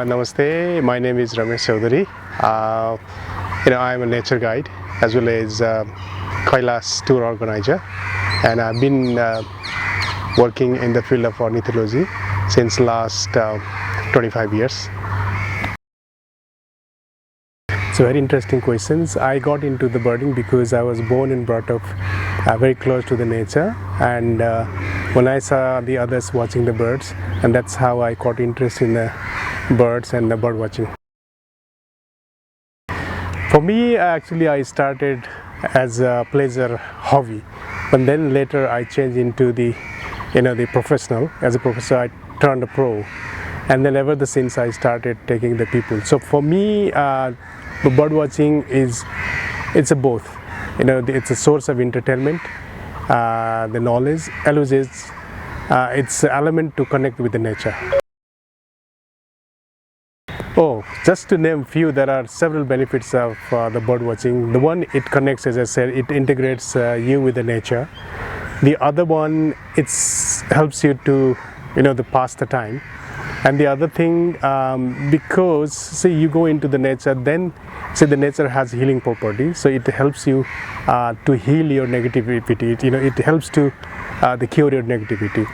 Namaste, my name is Ramesh Chaudhary. I am a nature guide as well as Kailas tour organizer, and I've been working in the field of ornithology since last 25 years. So very interesting questions. I got into the birding because I was born and brought up very close to the nature, and when I saw the others watching the birds, and that's how I got interest in the birds and the bird watching. For me, actually, I started as a pleasure hobby, but then later I changed into the professional. As a professor, I turned a pro, and then ever since I started taking the people. So for me, the bird watching it's a both. It's a source of entertainment, the knowledge, always it's an element to connect with the nature. Oh, just to name few, there are several benefits of the bird watching. The one, it connects, as I said, it integrates you with the nature. The other one, it helps you to pass the time. And the other thing, because say you go into the nature, then say the nature has healing properties, so it helps you to heal your negativity. It helps to cure your negativity.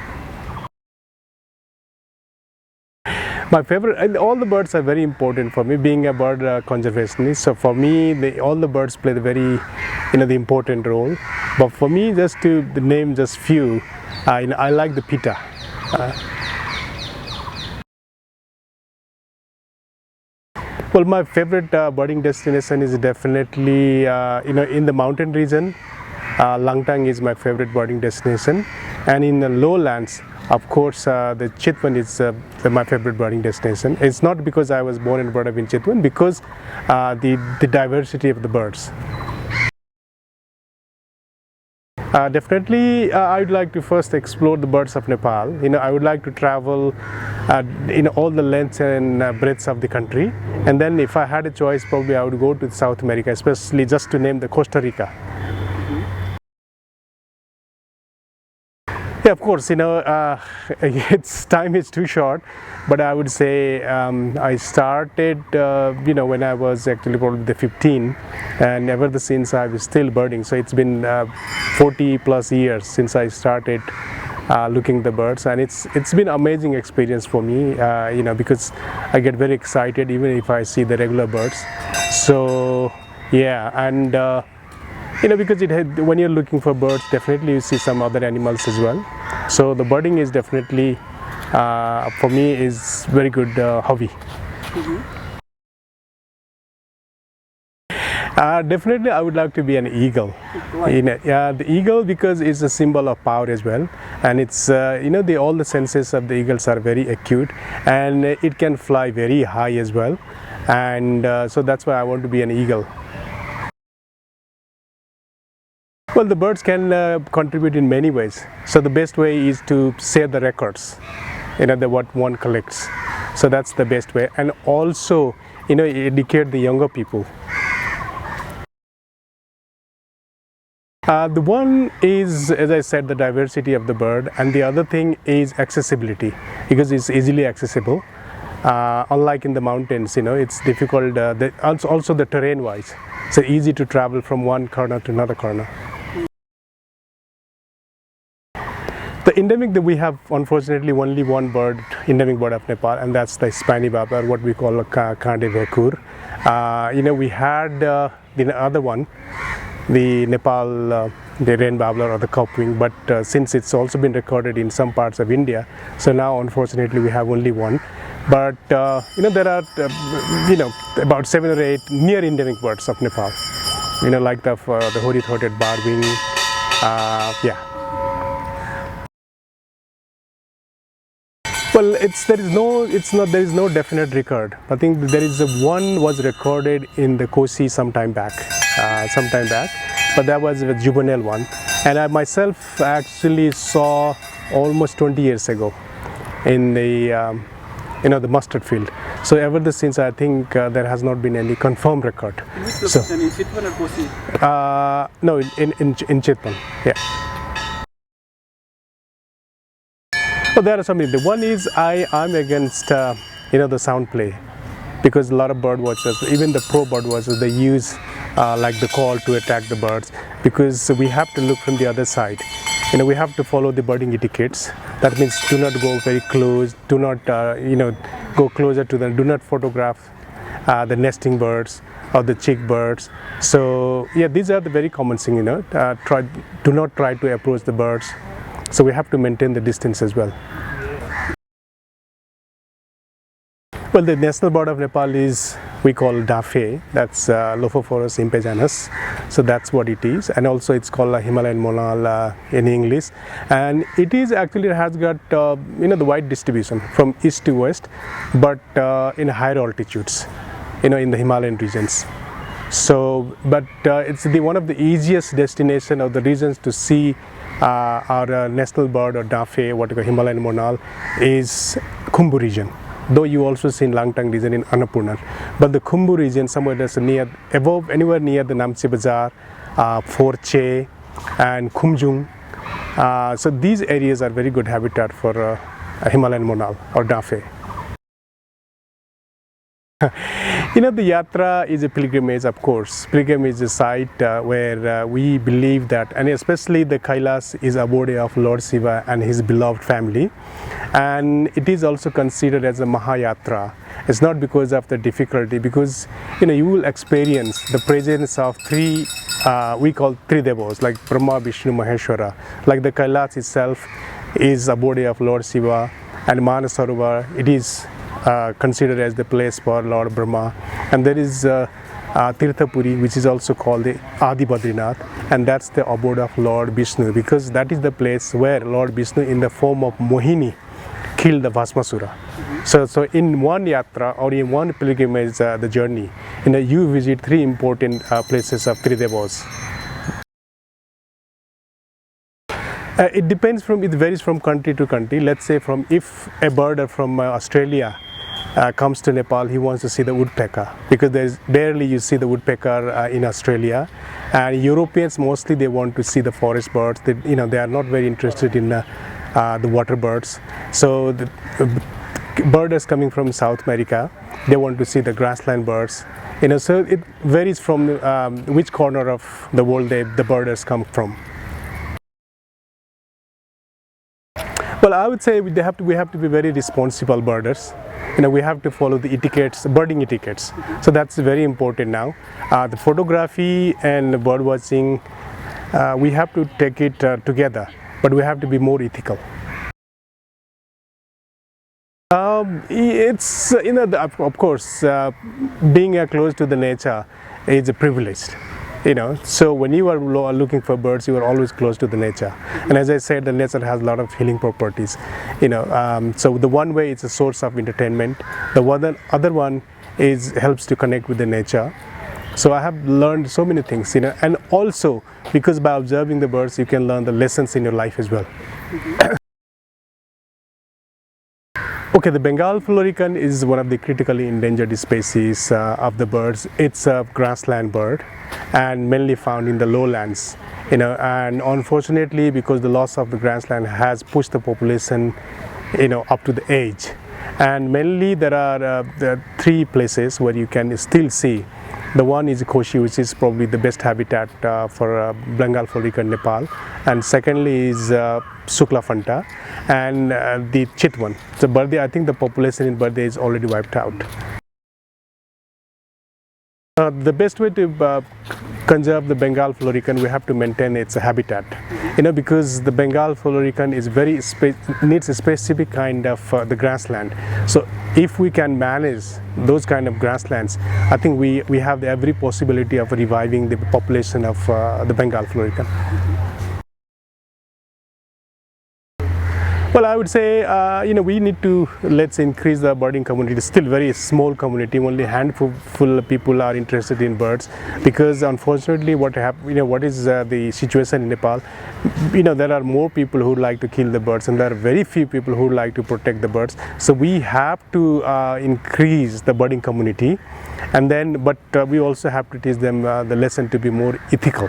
My favorite, and all the birds are very important for me, being a bird conservationist. So for me, all the birds play the very, the important role. But for me, just to name just few, I like the pitta. Well, my favorite birding destination is definitely, in the mountain region. Langtang is my favorite birding destination, and in the lowlands, of course, the Chitwan is my favorite birding destination. It's not because I was born and brought up in Chitwan, because the diversity of the birds. Definitely, I would like to first explore the birds of Nepal. I would like to travel in all the lengths and breadths of the country, and then if I had a choice, probably I would go to South America, especially just to name the Costa Rica. Yeah, of course, time is too short, but I would say I started, when I was actually probably 15, and ever since I was still birding. So it's been 40 plus years since I started looking at the birds, and it's been an amazing experience for me, because I get very excited even if I see the regular birds. So yeah, and because when you're looking for birds, definitely you see some other animals as well. So the birding is definitely, for me, is very good hobby. Definitely, I would like to be an eagle. The eagle, because it's a symbol of power as well, and it's all the senses of the eagles are very acute, and it can fly very high as well, and so that's why I want to be an eagle. Well, the birds can contribute in many ways. So the best way is to share the records, what one collects. So that's the best way, and also, educate the younger people. The one is, as I said, the diversity of the bird, and the other thing is accessibility, because it's easily accessible. Unlike in the mountains, it's difficult. Also the terrain-wise, so easy to travel from one corner to another corner. The endemic that we have, unfortunately, only one bird, endemic bird of Nepal, and that's the Spiny Babbler, what we call a Kande Vekur. We had the other one, the Nepal, the rain babbler or the copwing, but since it's also been recorded in some parts of India, so now unfortunately we have only one. But there are about 7 or 8 near endemic birds of Nepal. Like the hoary-throated barwing, yeah. Well, there is no definite record. I think there is one was recorded in the Kosi sometime back, but that was a juvenile one, and I myself actually saw almost 20 years ago in the the mustard field. So ever since, I think there has not been any confirmed record. In which location? In Chitwan or Kosi? No, in Chitwan, yeah. So there are some. The one is I'm against the sound play, because a lot of bird watchers, even the pro bird watchers, they use like the call to attack the birds, because we have to look from the other side. We have to follow the birding etiquettes. That means do not go very close, do not go closer to them, do not photograph the nesting birds or the chick birds. So yeah, these are the very common thing. Do not try to approach the birds. So we have to maintain the distance as well. Well, the national bird of Nepal is, we call dafe. That's Lophophorus impejanus. So that's what it is, and also it's called a Himalayan monal in English. And it is actually, it has got the wide distribution from east to west, but in higher altitudes, in the Himalayan regions. So, but it's one of the easiest destination of the regions to see our national bird or dafe, what we call Himalayan monal, is Khumbu region. Though you also see in Langtang region in Annapurna, but the Khumbu region, somewhere that's anywhere near the Namche Bazaar, Forche and Khumjung. So these areas are very good habitat for a Himalayan monal or dafe. The yatra is a pilgrimage, of course. Pilgrimage is a site where we believe that, and especially the Kailas is abode of Lord Shiva and his beloved family, and it is also considered as a Mahayatra. It's not because of the difficulty, because you will experience the presence of three, we call three devas, like Brahma, Vishnu, Maheshwara. Like the Kailas itself is abode of Lord Shiva, and Manasarovar, it is considered as the place for Lord Brahma. And there is Tirthapuri, which is also called the Adi Badrinath, and that's the abode of Lord Vishnu, because that is the place where Lord Vishnu in the form of Mohini killed the Bhasmasura. So in one yatra or in one pilgrimage, the journey, you visit three important places of three devas. It varies from country to country. Let's say if a birder from Australia comes to Nepal, he wants to see the woodpecker, because there's barely you see the woodpecker in Australia. And Europeans mostly, they want to see the forest birds. They are not very interested in the water birds. So the birders coming from South America, they want to see the grassland birds. So it varies from which corner of the world the birders come from. Well, I would say we have to be very responsible birders. We have to follow the etiquettes, birding etiquettes. So that's very important now. The photography and bird watching, we have to take it together, but we have to be more ethical. It's of course, being close to the nature is a privilege. So when you are looking for birds, you are always close to the nature. And as I said, the nature has a lot of healing properties. So the one way it's a source of entertainment. The other one helps to connect with the nature. So I have learned so many things, and also because by observing the birds, you can learn the lessons in your life as well. Okay, the Bengal florican is one of the critically endangered species of the birds. It's a grassland bird and mainly found in the lowlands. And unfortunately, because the loss of the grassland has pushed the population, up to the edge. And mainly there are three places where you can still see. The one is Koshi, which is probably the best habitat for Bengal florican Nepal, and secondly is Suklafanta and the Chitwan. So Bardhe, I think the population in Bardhe is already wiped out. The best way to conserve the Bengal florican, we have to maintain its habitat. Because the Bengal florican is needs a specific kind of the grassland. So if we can manage those kind of grasslands, I think we have every possibility of reviving the population of the Bengal florican. Well, I would say, we need to, let's increase the birding community. It's still very small community, only a handful of people are interested in birds, because unfortunately what is the situation in Nepal, there are more people who like to kill the birds, and there are very few people who like to protect the birds. So we have to increase the birding community, and then, but we also have to teach them the lesson to be more ethical.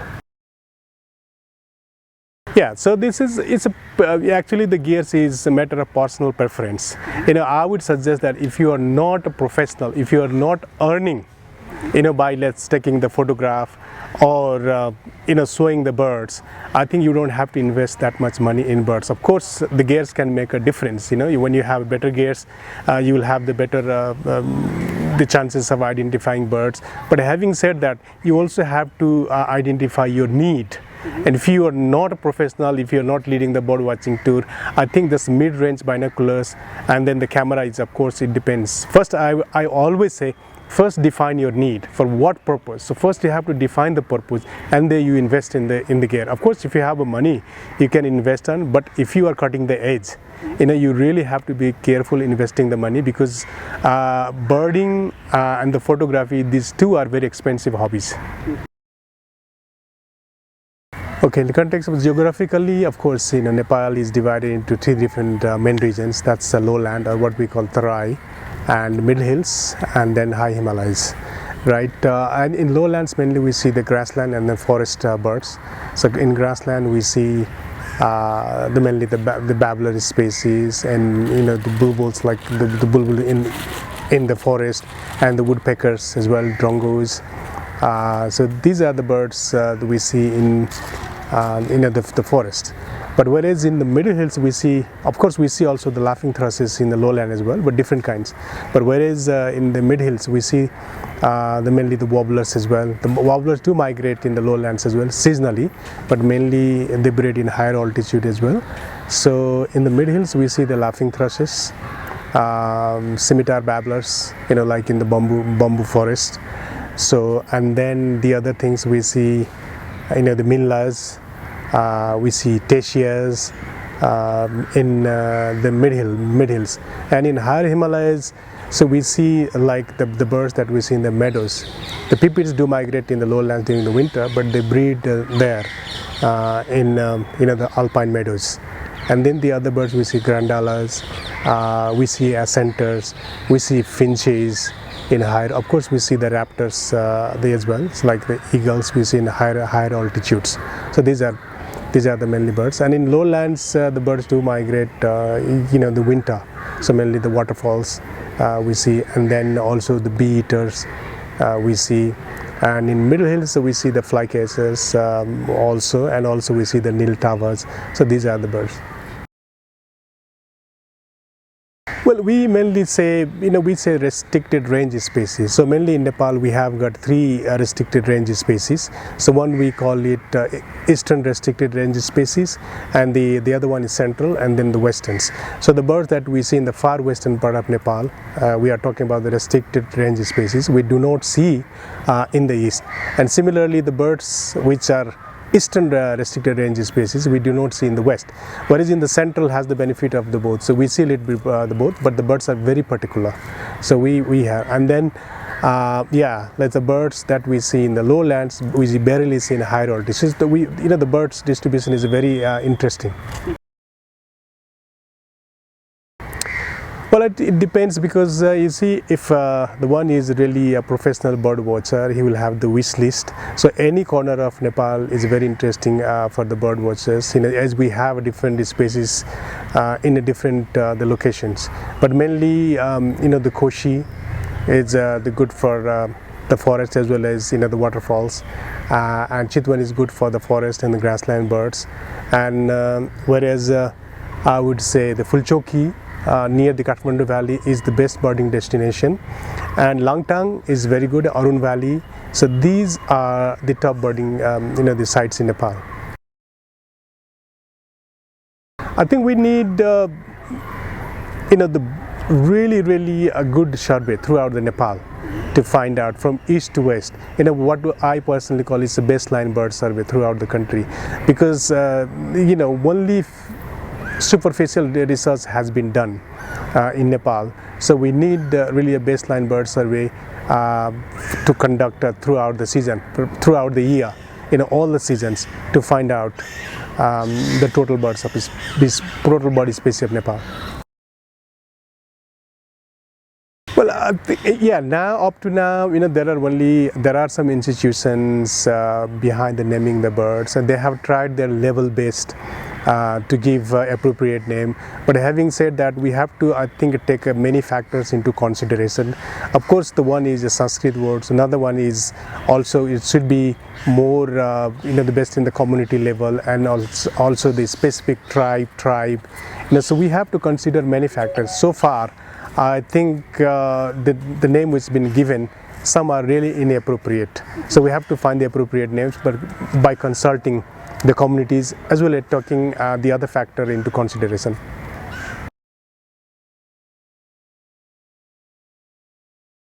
Yeah, so actually the gears is a matter of personal preference. I would suggest that if you are not a professional, if you are not earning, by let's taking the photograph or showing the birds, I think you don't have to invest that much money in birds. Of course, the gears can make a difference. When you have better gears, you will have the better the chances of identifying birds. But having said that, you also have to identify your need. And if you are not a professional, if you are not leading the bird watching tour, I think this mid-range binoculars and then the camera is, of course, it depends. First, I always say, first define your need for what purpose. So first you have to define the purpose, and then you invest in the gear. Of course, if you have money, you can invest on, but if you are cutting the edge, you really have to be careful investing the money, because birding and the photography, these two are very expensive hobbies. Okay, in the context of geographically, of course, Nepal is divided into three different main regions. That's the lowland, or what we call Tarai, and mid hills, and then high Himalayas, right? And in lowlands mainly we see the grassland and the forest birds. So in grassland we see mainly the babbler species, and the bulbuls, like the bulbul in the forest, and the woodpeckers as well, drongos. So these are the birds that we see in the forest. But whereas in the middle hills we see, of course, we see also the laughing thrushes in the lowland as well, but different kinds. But whereas in the mid hills we see mainly the warblers as well. The warblers do migrate in the lowlands as well seasonally, but mainly they breed in higher altitude as well. So in the mid hills we see the laughing thrushes, scimitar babblers, like in the bamboo forest. So, and then the other things we see, the minlas, we see tasias in the mid hills, and in higher Himalayas. So we see like the birds that we see in the meadows. The pipits do migrate in the lowlands during the winter, but they breed there in the alpine meadows. And then the other birds we see grandalas, we see accentres, we see finches. In higher, of course, we see the raptors there as well. It's like the eagles we see in higher altitudes. So these are the mainly birds. And in lowlands, the birds do migrate, the winter. So mainly the waterfalls we see, and then also the bee eaters we see. And in middle hills, we see the flycatchers also, and also we see the nil towers. So these are the birds. Well, we mainly say, we say restricted range species. So mainly in Nepal, we have got three restricted range species. So one we call it eastern restricted range species, and the other one is central, and then the westerns. So the birds that we see in the far western part of Nepal, we are talking about the restricted range species. We do not see in the east. And similarly, the birds which are eastern restricted range species we do not see in the west, whereas in the central has the benefit of the both. So we see a little bit the both, but the birds are very particular. So we have, and then like the birds that we see in the lowlands we barely see in higher altitudes. So the birds distribution is very interesting. Well, it depends, because you see, if the one is really a professional bird watcher, he will have the wish list. So any corner of Nepal is very interesting for the bird watchers, as we have different species in the different the locations. But mainly, the Koshi is the good for the forest as well as the waterfalls, and Chitwan is good for the forest and the grassland birds. And whereas I would say the Fulchoki near the Kathmandu Valley is the best birding destination, and Langtang is very good, Arun Valley. So these are the top birding the sites in Nepal. I think we need the really a good survey throughout the Nepal to find out from east to west, what I personally call is a baseline bird survey throughout the country, because only superficial research has been done in Nepal. So we need really a baseline bird survey to conduct throughout the season, throughout the year, all the seasons, to find out the total birds of this total body species of Nepal. Well, yeah. Now, up to now, there are some institutions behind the naming the birds, and they have tried their level-based to give appropriate name. But having said that, we have to, I think, take many factors into consideration. Of course, the one is the Sanskrit words. Another one is also it should be more, the best in the community level, and also the specific tribe. So we have to consider many factors. So far, I think the name which has been given, some are really inappropriate. So we have to find the appropriate names, but by consulting the communities as well as taking the other factor into consideration.